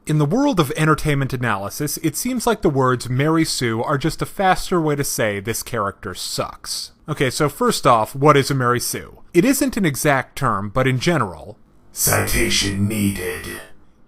In the world of entertainment analysis, it seems like the words Mary Sue are just a faster way to say this character sucks. Okay, so first off, what is a Mary Sue? It isn't an exact term, but in general... Citation needed.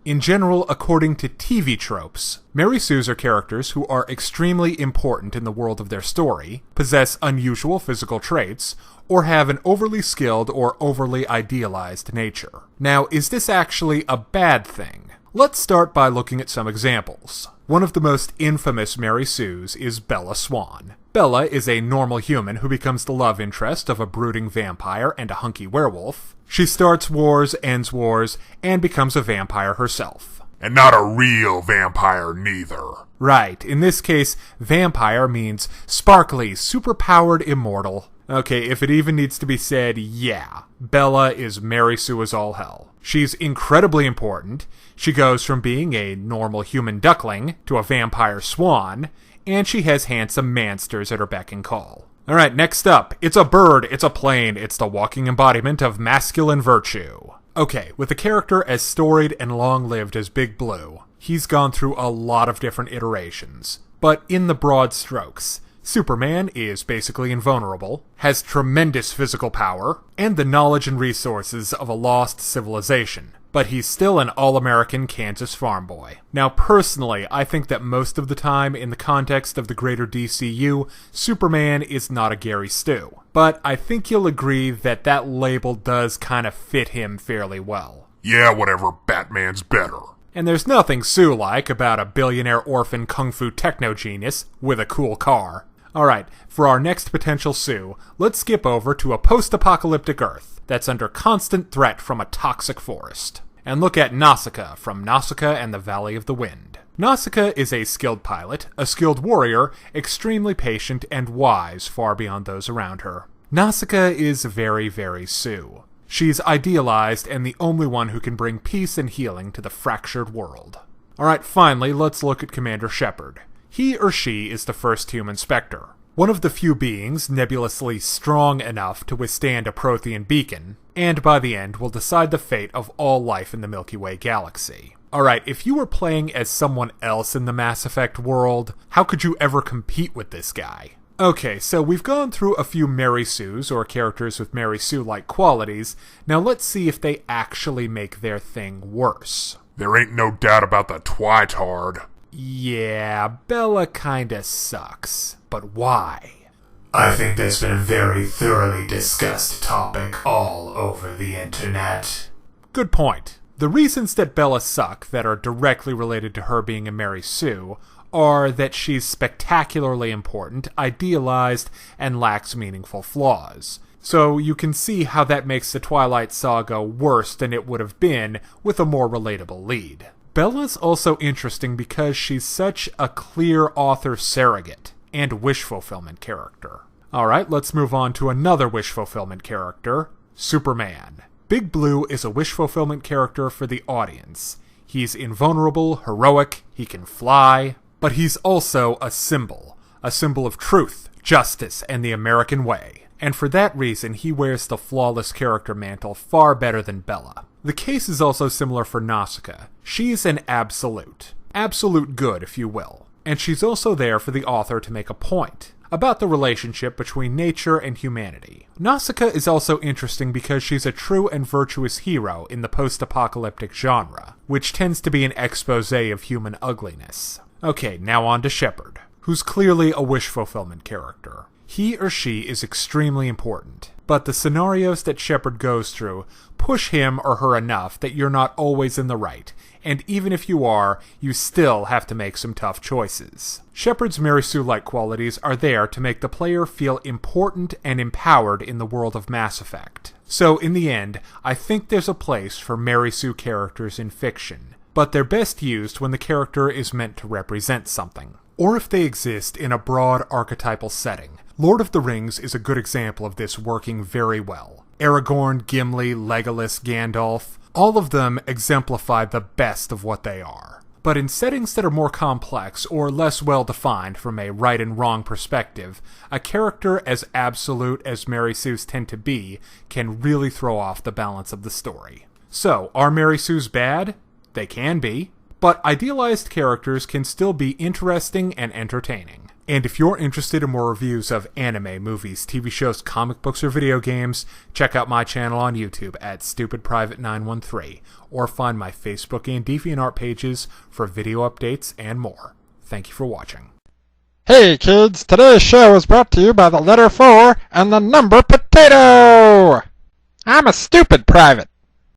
In general, according to TV tropes, Mary Sues are characters who are extremely important in the world of their story, possess unusual physical traits, or have an overly skilled or overly idealized nature. Now, is this actually a bad thing? Let's start by looking at some examples. One of the most infamous Mary Sues is Bella Swan. Bella is a normal human who becomes the love interest of a brooding vampire and a hunky werewolf. She starts wars, ends wars, and becomes a vampire herself. And not a real vampire neither. Right, in this case, vampire means sparkly, superpowered immortal. Okay, if it even needs to be said, yeah, Bella is Mary Sue as all hell. She's incredibly important. She goes from being a normal human duckling to a vampire swan, and she has handsome mansters at her beck and call. Alright, next up, it's a bird, it's a plane, it's the walking embodiment of masculine virtue. Okay, with a character as storied and long-lived as Big Blue, he's gone through a lot of different iterations. But in the broad strokes, Superman is basically invulnerable, has tremendous physical power, and the knowledge and resources of a lost civilization. But he's still an all-American Kansas farm boy. Now, personally, I think that most of the time, in the context of the greater DCU, Superman is not a Gary Stu. But I think you'll agree that that label does kind of fit him fairly well. Yeah, whatever, Batman's better. And there's nothing Sue-like about a billionaire orphan kung fu techno-genius with a cool car. Alright, for our next potential Sue, let's skip over to a post-apocalyptic Earth that's under constant threat from a toxic forest. And look at Nausicaa from Nausicaa and the Valley of the Wind. Nausicaa is a skilled pilot, a skilled warrior, extremely patient and wise far beyond those around her. Nausicaa is very, very Sue. She's idealized and the only one who can bring peace and healing to the fractured world. Alright, finally, let's look at Commander Shepard. He or she is the first human Spectre. One of the few beings nebulously strong enough to withstand a Prothean beacon, and by the end will decide the fate of all life in the Milky Way galaxy. Alright, if you were playing as someone else in the Mass Effect world, how could you ever compete with this guy? Okay, so we've gone through a few Mary Sues, or characters with Mary Sue-like qualities. Now let's see if they actually make their thing worse. There ain't no doubt about the Twitard. Yeah, Bella kinda sucks. But why? I think that's been a very thoroughly discussed topic all over the internet. Good point. The reasons that Bella suck that are directly related to her being a Mary Sue are that she's spectacularly important, idealized, and lacks meaningful flaws. So you can see how that makes the Twilight Saga worse than it would have been with a more relatable lead. Bella's also interesting because she's such a clear author surrogate and wish fulfillment character. Alright, let's move on to another wish fulfillment character, Superman. Big Blue is a wish fulfillment character for the audience. He's invulnerable, heroic, he can fly, but he's also a symbol of truth, justice, and the American way. And for that reason, he wears the flawless character mantle far better than Bella. The case is also similar for Nausicaa. She's an absolute good, if you will. And she's also there for the author to make a point about the relationship between nature and humanity. Nausicaa is also interesting because she's a true and virtuous hero in the post-apocalyptic genre, which tends to be an expose of human ugliness. Okay, now on to Shepard, who's clearly a wish fulfillment character. He or she is extremely important, but the scenarios that Shepard goes through push him or her enough that you're not always in the right, and even if you are, you still have to make some tough choices. Shepard's Mary Sue-like qualities are there to make the player feel important and empowered in the world of Mass Effect. So in the end, I think there's a place for Mary Sue characters in fiction, but they're best used when the character is meant to represent something, or if they exist in a broad archetypal setting. Lord of the Rings is a good example of this working very well. Aragorn, Gimli, Legolas, Gandalf, all of them exemplify the best of what they are. But in settings that are more complex or less well-defined from a right and wrong perspective, a character as absolute as Mary Sues tend to be can really throw off the balance of the story. So, are Mary Sues bad? They can be. but idealized characters can still be interesting and entertaining. And if you're interested in more reviews of anime, movies, TV shows, comic books, or video games, check out my channel on YouTube at StupidPrivate913, or find my Facebook and Deviantart pages for video updates and more. Thank you for watching. Hey kids, today's show is brought to you by the letter 4 and the number potato! I'm a stupid private.